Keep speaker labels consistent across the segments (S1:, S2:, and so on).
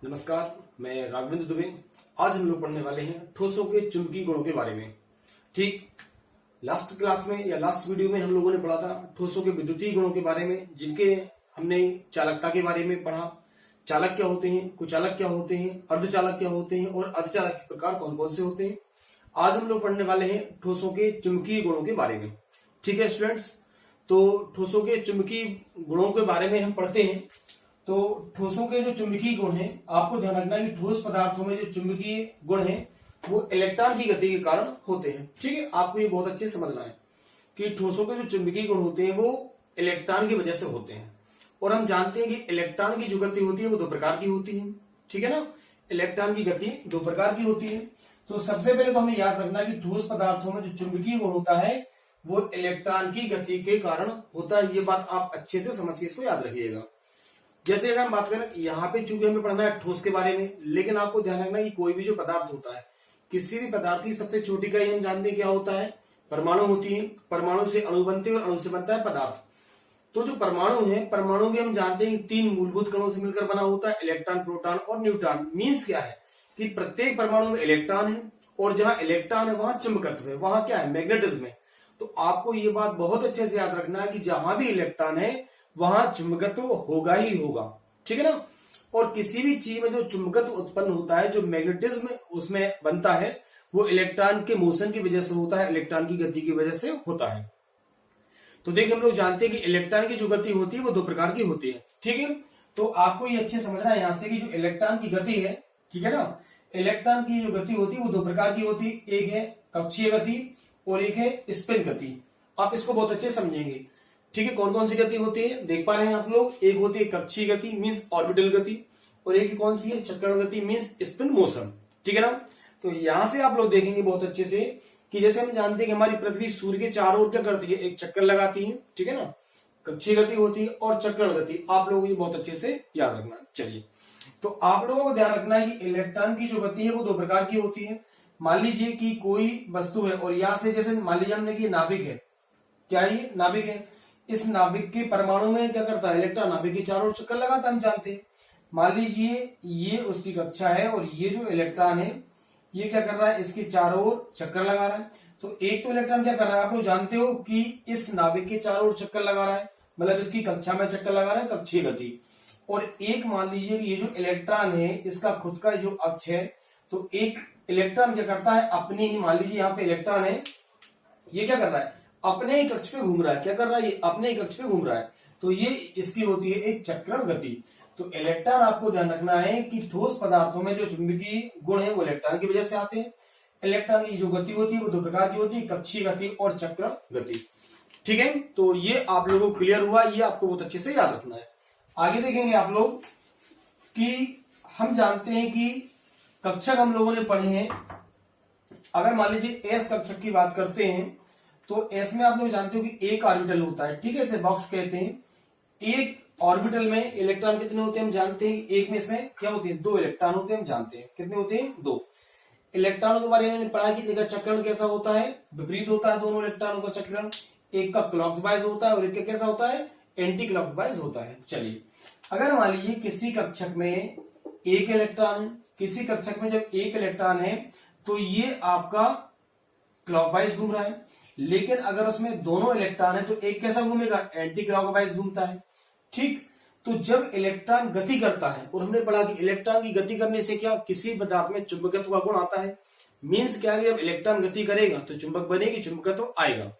S1: नमस्कार, मैं राघवेंद्र दुबे। आज हम लोग पढ़ने वाले हैं ठोसों के चुंबकीय गुणों के बारे में। ठीक, लास्ट क्लास में या लास्ट वीडियो में हम लोगों ने पढ़ा था ठोसों के विद्युतीय गुणों के बारे में, जिनके हमने चालकता के बारे में पढ़ा। चालक क्या होते हैं, कुचालक क्या होते हैं, अर्धचालक क्या होते हैं और अर्धचालक के प्रकार कौन कौन से होते हैं। आज हम लोग पढ़ने वाले हैं ठोसों के चुंबकीय गुणों के बारे में। ठीक है स्टूडेंट्स, तो ठोसों के चुंबकीय गुणों के बारे में हम पढ़ते हैं। तो ठोसों के जो चुंबकीय गुण हैं, आपको ध्यान रखना है कि ठोस पदार्थों में जो चुंबकीय गुण हैं वो इलेक्ट्रॉन की गति के कारण होते हैं। ठीक है, आपको ये बहुत अच्छे से समझना है कि ठोसों के जो चुंबकीय गुण होते हैं वो इलेक्ट्रॉन की वजह से होते हैं। और हम जानते हैं कि इलेक्ट्रॉन की जो गति होती है वो दो प्रकार की होती है। ठीक है ना, इलेक्ट्रॉन की गति दो प्रकार की होती है। तो सबसे पहले तो हमें याद रखना है कि ठोस पदार्थों में जो चुंबकीय गुण होता है वो इलेक्ट्रॉन की गति के कारण होता है। ये बात आप अच्छे से समझ के इसको याद रखिएगा। जैसे अगर हम बात करें, यहाँ पे चूंकि हमें पढ़ना है ठोस के बारे में, लेकिन आपको ध्यान रखना है कि कोई भी जो पदार्थ होता है, किसी भी पदार्थ की सबसे छोटी इकाई हम जानते हैं क्या होता है, परमाणु होती है। परमाणु से अणु बनते हैं और अणु से बनता है पदार्थ। तो जो परमाणु है, परमाणु भी हम जानते हैं तीन मूलभूत कणों से मिलकर बना होता है, इलेक्ट्रॉन, प्रोटॉन और न्यूट्रॉन। मीन्स क्या है कि प्रत्येक परमाणु में इलेक्ट्रॉन है और जहां इलेक्ट्रॉन है वहां चुंबकत्व है, वहां क्या है, मैग्नेटिज्म है। तो आपको ये बात बहुत अच्छे से याद रखना है कि जहां भी इलेक्ट्रॉन है वहां चुंबकत्व होगा ही होगा। ठीक है ना। और किसी भी चीज में जो चुंबकत्व उत्पन्न होता है, जो मैग्नेटिज्म उसमें बनता है, वो इलेक्ट्रॉन के मोशन की वजह से होता है, इलेक्ट्रॉन की गति की वजह से होता है। तो देखिए, हम लोग जानते हैं कि इलेक्ट्रॉन की जो गति होती है वो दो प्रकार की होती है। ठीक है, तो आपको ये अच्छे समझना है यहां से कि जो इलेक्ट्रॉन की गति है, ठीक है ना, इलेक्ट्रॉन की जो गति होती है वो दो प्रकार की होती है। एक है कक्षीय गति और एक है स्पिन गति। आप इसको बहुत अच्छे समझेंगे। ठीक है, कौन कौन सी गति होती है देख पा रहे हैं आप लोग। एक होती है कक्षीय गति मीन्स ऑर्बिटल गति, और एक कौन सी है, चक्रण गति मीन्स स्पिन मोशन। ठीक है ना। तो यहां से आप लोग देखेंगे बहुत अच्छे से कि जैसे हम जानते हैं कि हमारी पृथ्वी सूर्य के चारों ओर क्या करती है, एक चक्कर लगाती है। ठीक है ना, कक्षीय गति होती है और चक्रण गति। आप लोगों को बहुत अच्छे से याद रखना। चलिए, तो आप लोगों को ध्यान रखना है कि इलेक्ट्रॉन की जो गति है वो दो प्रकार की होती है। मान लीजिए कि कोई वस्तु है और यहां से, जैसे मान लीजिए हमने कि नाभिक है, क्या ये नाभिक है, इस नाभिक के परमाणु में क्या करता है, इलेक्ट्रॉन नाभिक के चारों ओर चक्कर लगाता है, हम जानते हैं। मान लीजिए ये उसकी कक्षा है और ये जो इलेक्ट्रॉन है ये क्या कर रहा है, इसके चारों ओर चक्कर लगा रहा है। तो एक तो इलेक्ट्रॉन क्या कर रहा है, आप लोग जानते हो कि इस नाभिक के चारों ओर चक्कर लगा रहा है, मतलब इसकी कक्षा में चक्कर लगा रहा है, कक्षीय गति। और एक मान लीजिए कि ये जो इलेक्ट्रॉन है इसका खुद का जो अक्ष है, तो एक इलेक्ट्रॉन क्या करता है, अपने ही, मान लीजिए यहाँ पे इलेक्ट्रॉन है, ये क्या कर रहा है, अपने ही कक्ष पे घूम रहा है। क्या कर रहा है, ये अपने ही कक्ष पे घूम रहा है। तो ये इसकी होती है एक चक्रण गति। तो इलेक्ट्रॉन, आपको ध्यान रखना है कि ठोस पदार्थों में जो चुंबकीय गुण है वो इलेक्ट्रॉन की वजह से आते हैं। इलेक्ट्रॉन की जो गति होती है वो दो प्रकार की होती है, कक्षीय गति और चक्रण गति। ठीक है, तो ये आप लोगों को क्लियर हुआ, ये आपको बहुत अच्छे से याद रखना है। आगे देखेंगे आप लोग कि हम जानते हैं कि कक्षक हम लोगों ने पढ़े हैं। अगर मान लीजिए एस कक्षक की बात करते हैं तो एस में आप लोग जानते हो कि एक ऑर्बिटल होता है। ठीक है, इसे बॉक्स कहते हैं। एक ऑर्बिटल में इलेक्ट्रॉन कितने होते हैं हम जानते हैं, एक में इसमें क्या होते हैं, दो इलेक्ट्रॉन होते हैं, हम जानते हैं। कितने होते हैं, दो। इलेक्ट्रॉनों के बारे में पढ़ा कि इनका चक्रण कैसा होता है, विपरीत होता है दोनों इलेक्ट्रॉनों का चक्रण। एक का क्लॉकवाइज होता है और एक का कैसा होता है, एंटी क्लॉकवाइज होता है। चलिए, अगर मान लीजिए किसी कक्षक में एक इलेक्ट्रॉन है, किसी कक्षक में जब एक इलेक्ट्रॉन है तो ये आपका क्लॉकवाइज घूम रहा है। लेकिन अगर उसमें दोनों इलेक्ट्रॉन है तो एक कैसा घूमेगा, एंटी क्लॉकवाइज घूमता है। ठीक, तो जब इलेक्ट्रॉन गति करता है, और हमने पढ़ा कि इलेक्ट्रॉन की गति करने से क्या, किसी पदार्थ में चुंबकत्व का गुण आता है। मीन्स क्या है, जब इलेक्ट्रॉन गति करेगा तो चुंबक बनेगी, चुंबकत्व आएगा।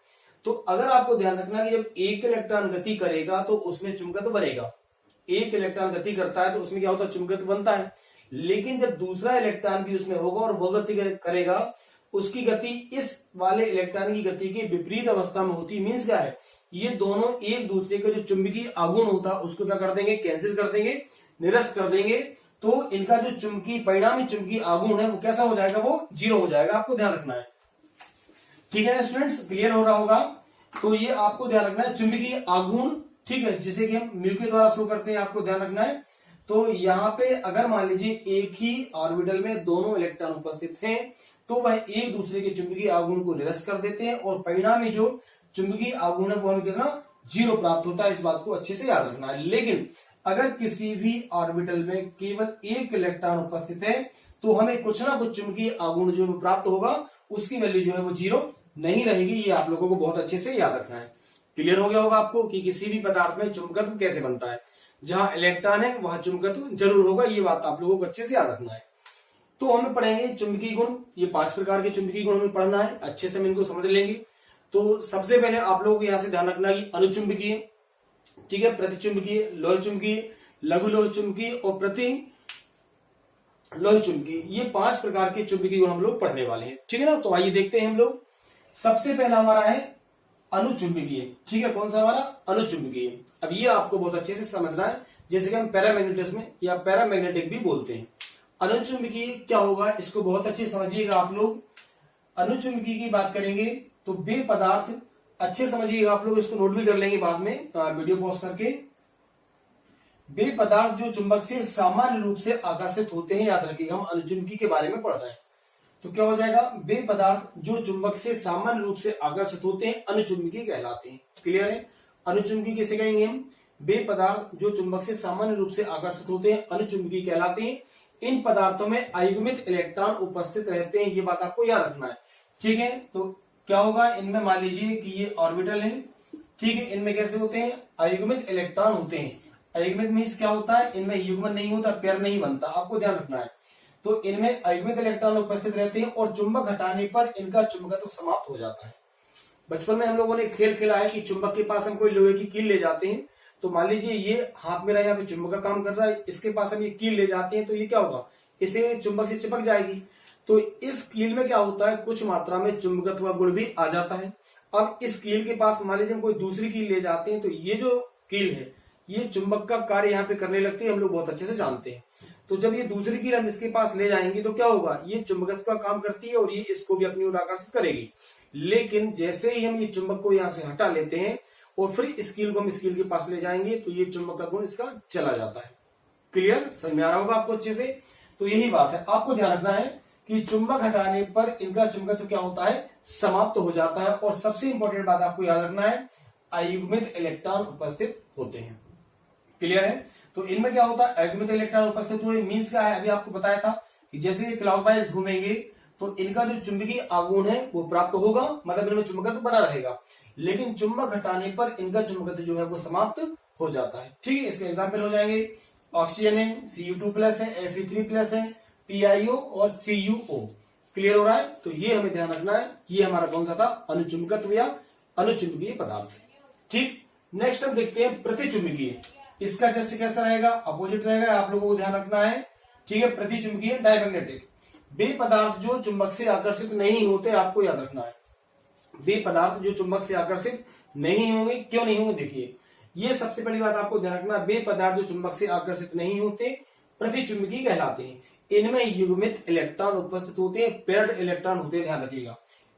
S1: तो अगर आपको ध्यान रखना है कि जब एक इलेक्ट्रॉन गति करेगा तो उसमें चुंबकत्व बनेगा। एक इलेक्ट्रॉन गति करता है तो उसमें क्या होता है, चुंबकत्व बनता है। लेकिन जब दूसरा इलेक्ट्रॉन भी उसमें होगा और वो गति करेगा, उसकी गति इस वाले इलेक्ट्रॉन की गति के विपरीत अवस्था में होती है। मीन्स क्या है, ये दोनों एक दूसरे का जो चुंबकीय आघूर्ण होता है उसको क्या कर देंगे, कैंसिल कर देंगे, निरस्त कर देंगे। तो इनका जो चुंबकीय परिणामी चुंबकीय आघूर्ण है वो कैसा हो जाएगा, वो जीरो हो जाएगा। आपको ध्यान रखना है। ठीक है स्टूडेंट्स, क्लियर हो रहा होगा। तो ये आपको ध्यान रखना है, चुंबकीय आघूर्ण। ठीक है, जिसे कि हम म्यू के द्वारा शो करते हैं, आपको ध्यान रखना है। तो यहाँ पे अगर मान लीजिए एक ही ऑर्बिटल में दोनों इलेक्ट्रॉन उपस्थित हैं तो वह एक दूसरे के चुंबकीय आघूर्ण को निरस्त कर देते हैं और परिणामी जो चुंबकीय आघूर्ण है वो हमें कितना, जीरो प्राप्त होता है। इस बात को अच्छे से याद रखना है। लेकिन अगर किसी भी ऑर्बिटल में केवल एक इलेक्ट्रॉन उपस्थित है तो हमें कुछ ना कुछ चुंबकीय आघूर्ण जो प्राप्त होगा, उसकी वैल्यू जो है वो 0 नहीं रहेगी। ये आप लोगों को बहुत अच्छे से याद रखना है। क्लियर हो गया होगा आपको कि किसी भी पदार्थ में चुंबकत्व कैसे बनता है। जहां इलेक्ट्रॉन है वहां चुंबकत्व जरूर होगा, ये बात आप लोगों को अच्छे से याद रखना है। तो हम पढ़ेंगे चुंबकीय गुण। ये 5 प्रकार के चुंबकीय गुण हमें पढ़ना है, अच्छे से हम इनको समझ लेंगे। तो सबसे पहले आप लोगों को यहां से ध्यान रखना कि अनुचुंबकीय, ठीक है, प्रतिचुंबकीय, लोह चुंबकीय, लघु लोह चुंबकीय और प्रति लोह चुंबकीय, ये 5 प्रकार के चुंबकीय गुण हम लोग पढ़ने वाले हैं। ठीक है ना। तो आइए देखते हैं हम लोग। सबसे पहला हमारा है अनुचुंबकीय। ठीक है, कौन सा हमारा? अनुचुंबकीय। अब ये आपको बहुत अच्छे से समझना है, जैसे कि हम पैरामैग्नेटिज्म या पैरामैग्नेटिक भी बोलते हैं। अनुचुंबकीय क्या होगा, इसको बहुत अच्छे समझिएगा आप लोग। अनुचुंबकीय की बात करेंगे तो वे पदार्थ, अच्छे समझिएगा आप लोग, इसको नोट भी कर लेंगे बाद में वीडियो पॉज करके। वे पदार्थ जो चुंबक से सामान्य रूप से आकर्षित होते हैं, याद रखिएगा, हम अनुचुंबकीय के बारे में पढ़ रहे हैं। तो क्या हो जाएगा? वे पदार्थ जो चुंबक से सामान्य रूप से आकर्षित होते हैं अनुचुंबकीय कहलाते हैं। क्लियर है? अनुचुंबकीय कैसे कहेंगे हम? वे पदार्थ जो चुंबक से सामान्य रूप से आकर्षित होते हैं अनुचुंबकीय कहलाते हैं। इन पदार्थों में अयुग्मित इलेक्ट्रॉन उपस्थित रहते हैं, ये बात आपको याद रखना है। ठीक है, तो क्या होगा इनमें? मान लीजिए कि ये ऑर्बिटल है, ठीक है, इनमें कैसे होते हैं? अयुग्मित इलेक्ट्रॉन होते हैं। अयुग्मित मीन्स क्या होता है? इनमें युग्मन नहीं होता, पेयर नहीं बनता, आपको ध्यान रखना है। तो इनमें अयुग्मित इलेक्ट्रॉन उपस्थित रहते हैं और चुंबक हटाने पर इनका चुंबकत्व समाप्त हो जाता है। बचपन में हम लोगों ने खेल खेला है कि चुंबक के पास हम कोई लोहे की कील ले जाते हैं, तो मान लीजिए ये हाथ मेरा यहाँ पे चुंबक का काम कर रहा है, इसके पास हम ये कील ले जाते हैं, तो ये क्या होगा? इसे चुंबक से चिपक जाएगी। तो इस कील में क्या होता है? कुछ मात्रा में चुंबकत्व गुण भी आ जाता है। अब इस कील के पास मान लीजिए हम कोई दूसरी कील ले जाते हैं, तो ये जो कील है ये चुंबक का कार्य यहाँ पे करने लगती है, हम लोग बहुत अच्छे से जानते हैं। तो जब ये दूसरी कील हम इसके पास ले जाएंगे तो क्या होगा? ये चुंबकत्व का काम करती है और ये इसको भी अपनी ओर आकर्षित करेगी। लेकिन जैसे ही हम ये चुंबक को यहाँ से हटा लेते हैं और फिर इस कील को हम इस कील के पास ले जाएंगे तो ये चुंबक का गुण इसका चला जाता है। क्लियर? समझ में आ रहा होगा आपको अच्छे से। तो यही बात है, आपको ध्यान रखना है कि चुंबक हटाने पर इनका चुंबकत्व क्या होता है? समाप्त हो जाता है। और सबसे इंपॉर्टेंट बात आपको याद रखना है, अयुग्मित इलेक्ट्रॉन उपस्थित होते हैं। क्लियर है? तो इनमें क्या होता है? अयुग्मित इलेक्ट्रॉन उपस्थित हुए मीन्स क्या है? अभी आपको बताया था कि जैसे ये क्लॉकवाइज घूमेंगे तो इनका जो चुंबकीय आघूर्ण है वो प्राप्त होगा, मतलब इनमें चुंबकत्व बना रहेगा। लेकिन चुंबक हटाने पर इनका चुंबकत्व जो है वो समाप्त हो जाता है। ठीक है, इसके एग्जाम्पल हो जाएंगे ऑक्सीजन है, Cu2+ है, Fe3+ है, PiO और CuO। क्लियर हो रहा है? तो ये हमें ध्यान रखना है, ये हमारा कौन सा था? अनुचुंबकत्व या अनुचुंबकीय पदार्थ। ठीक, नेक्स्ट हम देखते हैं प्रतिचुंबकीय। इसका जस्ट कैसा रहेगा? अपोजिट रहेगा, आप लोगों को ध्यान रखना है। ठीक है, प्रतिचुंबकीय डायमैग्नेटिक। वे पदार्थ जो चुंबक से आकर्षित नहीं होते, आपको याद रखना है, वे पदार्थ जो चुंबक से आकर्षित नहीं होंगे। क्यों नहीं होंगे? देखिए, ये सबसे पहली बात आपको ध्यान रखना, वे पदार्थ जो चुंबक से आकर्षित नहीं होते प्रतिचुंबकीय कहलाते हैं। इनमें युग्मित इलेक्ट्रॉन उपस्थित होते हैं, पेयर्ड इलेक्ट्रॉन होते हैं, ध्यान रखिएगा।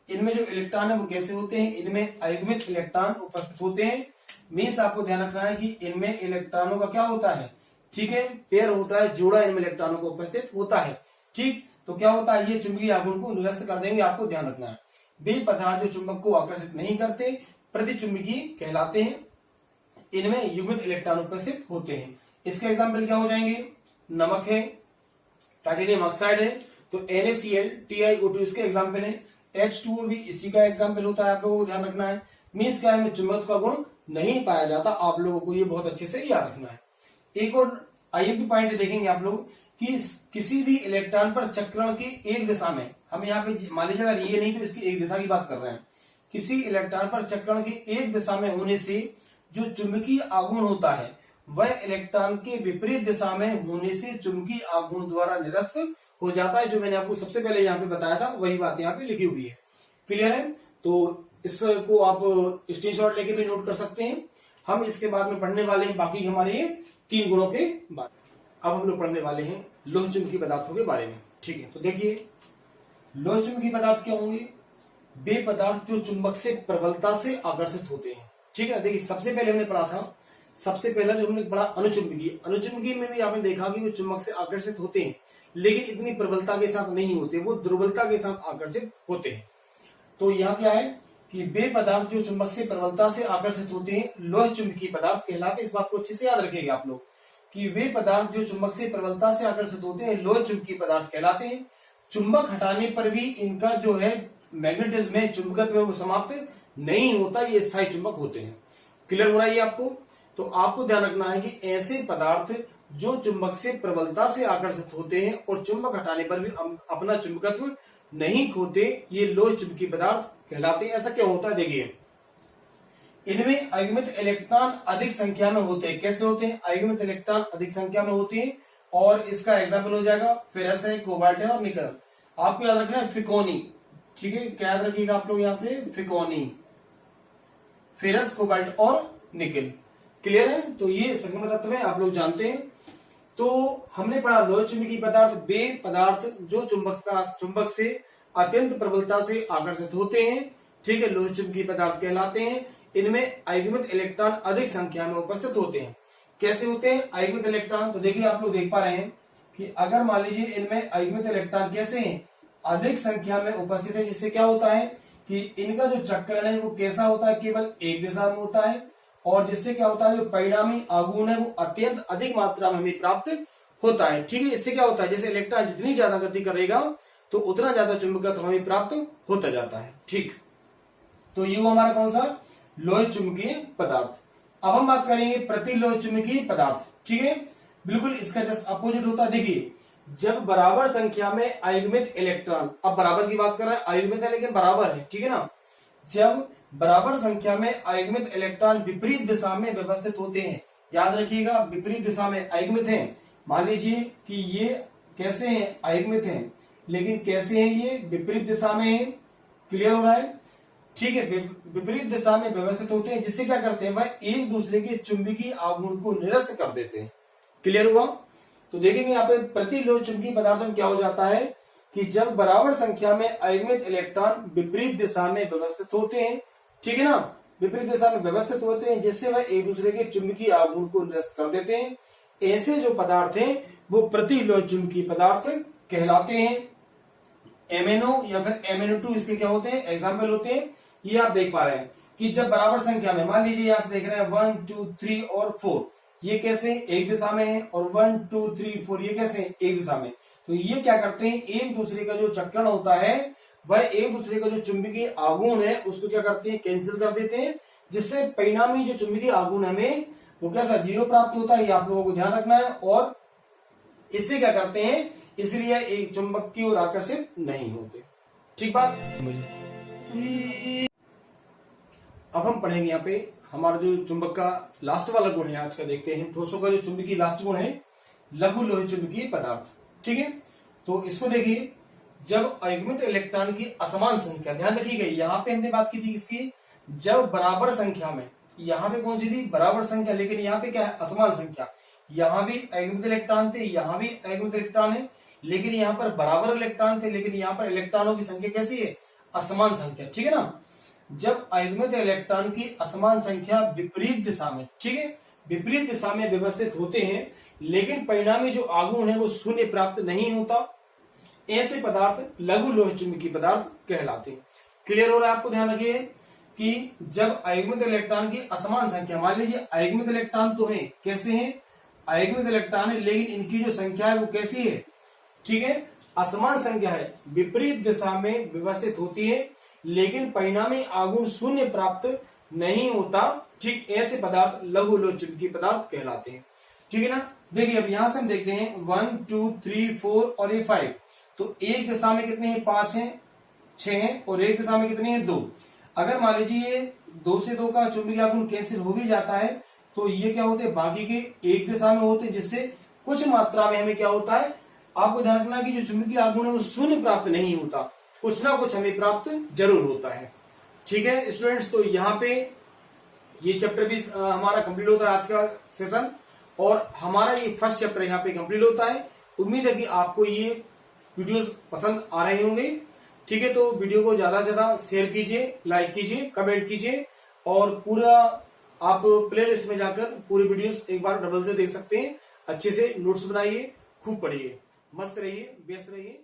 S1: इनमें जो इलेक्ट्रॉन है वो कैसे होते हैं? इनमें अयुग्मित इलेक्ट्रॉन उपस्थित होते हैं। मीन्स आपको ध्यान रखना है कि इनमें इलेक्ट्रॉनों का क्या होता है? ठीक है, पेयर होता है, जोड़ा इनमें इलेक्ट्रॉनों को उपस्थित होता है। ठीक, तो क्या होता है? ये चुंबकीय आघूर्ण को निरस्त कर देंगे, आपको ध्यान रखना है। वे पदार्थ जो चुंबक को आकर्षित नहीं करते प्रतिचुंबकीय कहलाते हैं। इनमें युग्मित इलेक्ट्रॉन उपस्थित होते हैं। इसके एग्जाम्पल क्या हो जाएंगे? नमक है, टाइटेनियम ऑक्साइड है, तो NaCl, TiO2 इसके एग्जाम्पल है। H2O भी इसी का एग्जाम्पल होता है, आप लोगों को ध्यान रखना है। मीन्स क्या है? चुंबकत्व का गुण नहीं पाया जाता, आप लोगों को ये बहुत अच्छे से याद रखना है। एक और IMP पॉइंट देखेंगे आप लोग कि किसी भी इलेक्ट्रॉन पर चक्रण की एक दिशा में, हम यहाँ पे मान लीजिए अगर ये नहीं तो इसकी एक दिशा की बात कर रहे हैं, किसी इलेक्ट्रॉन पर चक्रण की एक दिशा में होने से जो चुंबकीय आघूर्ण होता है वह इलेक्ट्रॉन के विपरीत दिशा में होने से चुंबकीय आघूर्ण द्वारा निरस्त हो जाता है। जो मैंने आपको सबसे पहले यहाँ पे बताया था वही बात यहाँ पे लिखी हुई है। क्लियर है? तो इसको आप स्क्रीनशॉट लेके भी नोट कर सकते हैं। हम इसके बाद में पढ़ने वाले हैं बाकी हमारे 3 गुणों के बाद। अब हम लोग पढ़ने वाले हैं लोह चुंबकीय पदार्थों के बारे में। ठीक है, तो देखिए लोह चुंबकीय पदार्थ क्या होंगे? वे पदार्थ जो चुंबक से प्रबलता से आकर्षित होते हैं। ठीक है, देखिए सबसे पहले हमने पढ़ा था, सबसे पहला जो हमने पढ़ा अनुचुंबकीय। अनुचुंबकीय में भी आपने देखा कि वो चुंबक से आकर्षित होते हैं लेकिन इतनी प्रबलता के साथ नहीं होते, वो दुर्बलता के साथ आकर्षित होते हैं। तो यहाँ क्या है कि वे पदार्थ जो चुंबक से प्रबलता से आकर्षित होते हैं लोह चुंबकीय पदार्थ कहलाते हैं। इस बात को अच्छे से याद रखिएगा आप लोग। कि वे पदार्थ जो चुंबक से प्रबलता से आकर्षित होते हैं लोह चुंबकीय पदार्थ कहलाते हैं। चुंबक हटाने पर भी इनका जो है मैग्नेटिज्म है, चुंबकत्व वो समाप्त नहीं होता, ये स्थायी चुंबक होते हैं। क्लियर हो रहा है ये आपको? तो आपको ध्यान रखना है कि ऐसे पदार्थ जो चुंबक से प्रबलता से आकर्षित होते हैं और चुंबक हटाने पर भी अपना चुंबकत्व नहीं खोते, ये लोह चुंबकीय पदार्थ कहलाते हैं। ऐसा क्या होता है देखिए, इनमें अयुग्मित इलेक्ट्रॉन अधिक संख्या में होते हैं। कैसे होते हैं? अयुग्मित इलेक्ट्रॉन अधिक संख्या में होते हैं, और इसका एग्जाम्पल हो जाएगा फेरस है, कोबाल्ट है और निकल। आपको याद रखना है फिकोनी, ठीक है, क्या याद रखिएगा आप लोग यहां से, फिकोनी, फेरस, कोबाल्ट और निकल। क्लियर है? तो ये संगम तत्व है, आप लोग जानते हैं। तो हमने पढ़ा लोह चुंबकीय पदार्थ वे पदार्थ जो चुंबक से अत्यंत प्रबलता से आकर्षित होते हैं, ठीक है, लोह चुंबकीय पदार्थ कहलाते हैं। इनमें अयुग्मित इलेक्ट्रॉन अधिक संख्या में उपस्थित होते हैं। कैसे होते हैं अयुग्मित इलेक्ट्रॉन? तो देखिए आप लोग देख पा रहे हैं कि अगर मान लीजिए इनमें अयुग्मित इलेक्ट्रॉन कैसे हैं, अधिक संख्या में उपस्थित है, जिससे क्या होता है कि इनका जो चक्रण है वो कैसा होता है, केवल एक दिशा में होता है, और जिससे क्या होता है जो परिणामी आघूर्ण है वो अत्यंत अधिक मात्रा में हमें प्राप्त होता है। ठीक है, इससे क्या होता है, जैसे इलेक्ट्रॉन जितनी ज्यादा गति करेगा तो उतना ज्यादा चुंबकत्व हमें प्राप्त होता जाता है। ठीक, तो ये वो हमारा कौन सा लोह चुंबकीय पदार्थ। अब हम बात करेंगे प्रतिलोह चुंबकीय पदार्थ। ठीक है, बिल्कुल इसका जस्ट अपोजिट होता है। देखिए, जब बराबर संख्या में अयुग्मित इलेक्ट्रॉन, अब बराबर की बात कर रहे हैं, अयुग्मित है लेकिन बराबर है, ठीक है ना, जब बराबर संख्या में अयुग्मित इलेक्ट्रॉन विपरीत दिशा में व्यवस्थित होते हैं, याद रखिएगा विपरीत दिशा में अयुग्मित हैं। मान लीजिए कि ये कैसे हैं, अयुग्मित हैं, लेकिन कैसे हैं, ये विपरीत दिशा में है। क्लियर हो रहा है? ठीक है, विपरीत दिशा में व्यवस्थित होते हैं, जिससे क्या करते हैं वह एक दूसरे के चुंबकीय आघूर्ण को निरस्त कर देते हैं। क्लियर हुआ? तो देखेंगे यहाँ पे प्रतिलोह चुंबकीय पदार्थ में क्या हो जाता है कि जब बराबर संख्या में अयुग्मित इलेक्ट्रॉन विपरीत दिशा में व्यवस्थित होते हैं, ठीक है ना, विपरीत दिशा में व्यवस्थित होते हैं, जिससे वह एक दूसरे के चुंबकीय आघूर्ण को निरस्त कर देते हैं, ऐसे जो पदार्थ हैं वो प्रतिलोह चुंबकीय पदार्थ कहलाते हैं। MnO या फिर MnO2 इसके क्या होते हैं, एग्जाम्पल होते हैं। ये आप देख पा रहे हैं कि जब बराबर संख्या में, मान लीजिए यहां से देख रहे हैं 1 2 3 और 4, ये कैसे एक दिशा में है, और 1 2 3 4 ये कैसे एक दिशा में, तो ये क्या करते हैं, एक दूसरे का जो चक्रण होता है वह एक दूसरे का जो चुंबकीय आघूर्ण है उसको क्या करते हैं, कैंसिल कर देते हैं, जिससे परिणामी जो चुंबकीय आघूर्ण हमें वो कैसा, जीरो प्राप्त होता है। ये आप लोगों को ध्यान रखना है। और इससे क्या करते हैं, इसलिए एक चुंबक की ओर आकर्षित नहीं होते। ठीक बात। अब हम पढ़ेंगे यहाँ पे हमारा जो चुंबक का लास्ट वाला गुण है आज का, देखते हैं ठोसों का जो चुंबकीय लास्ट गुण है लघु लोह चुंबकीय पदार्थ। ठीक है, तो इसको देखिए, जब अयुग्मित इलेक्ट्रॉन की असमान संख्या, ध्यान रखिएगा यहाँ पे हमने बात की थी इसकी, जब बराबर संख्या में, यहाँ पे कौन सी थी, बराबर संख्या, लेकिन यहाँ पे क्या है, असमान संख्या। यहाँ भी अयुग्मित इलेक्ट्रॉन थे, यहाँ भी अयुग्मित इलेक्ट्रॉन है, लेकिन यहाँ पर बराबर इलेक्ट्रॉन थे, लेकिन यहाँ पर इलेक्ट्रॉनों की संख्या कैसी है, असमान संख्या। ठीक है ना, जब अयुग्मित इलेक्ट्रॉन की असमान संख्या विपरीत दिशा में, ठीक है, विपरीत दिशा में व्यवस्थित होते हैं, लेकिन परिणामी जो आघूर्ण है वो शून्य प्राप्त नहीं होता, ऐसे पदार्थ लघु लोह चुंबकीय पदार्थ कहलाते हैं। क्लियर हो रहा है? आपको ध्यान रखिए कि जब अयुग्मित इलेक्ट्रॉन की असमान संख्या, मान लीजिए अयुग्मित इलेक्ट्रॉन तो है, कैसे हैं, अयुग्मित इलेक्ट्रॉन है, लेकिन इनकी जो संख्या है वो कैसी है, ठीक है, असमान संख्या है, विपरीत दिशा में व्यवस्थित होती है, लेकिन परिणामी आघूर्ण शून्य प्राप्त नहीं होता। ठीक, ऐसे पदार्थ लघु लोह चुंबकीय पदार्थ कहलाते हैं। ठीक है ना, देखिए अब यहां से हम देखते हैं 1 2 3 4 और ये 5, तो एक दिशा में कितने हैं, 5 हैं, 6 हैं, और एक दिशा में कितने हैं, 2। अगर मान लीजिए 2 से 2 का चुंबकीय आघूर्ण कैंसिल हो भी जाता है, तो ये क्या होते हैं, बाकी के एक दिशा में होते हैं, जिससे कुछ मात्रा में हमें क्या होता है, आपको ध्यान रखना कि जो चुंबकीय आघूर्ण है वो शून्य प्राप्त नहीं होता, कुछ ना कुछ हमें प्राप्त जरूर होता है। ठीक है स्टूडेंट्स, तो यहाँ पे ये चैप्टर भी हमारा कंप्लीट होता है आज का सेशन, और हमारा ये फर्स्ट चैप्टर यहाँ पे कंप्लीट होता है। उम्मीद है कि आपको ये वीडियोस पसंद आ रहे होंगे। ठीक है, तो वीडियो को ज्यादा से ज्यादा शेयर कीजिए, लाइक कीजिए, कमेंट कीजिए, और पूरा आप प्ले लिस्ट में जाकर पूरे वीडियोस एक बार डबल से देख सकते हैं। अच्छे से नोट्स बनाइए, खूब पढ़िए, मस्त रहिए, व्यस्त रहिए।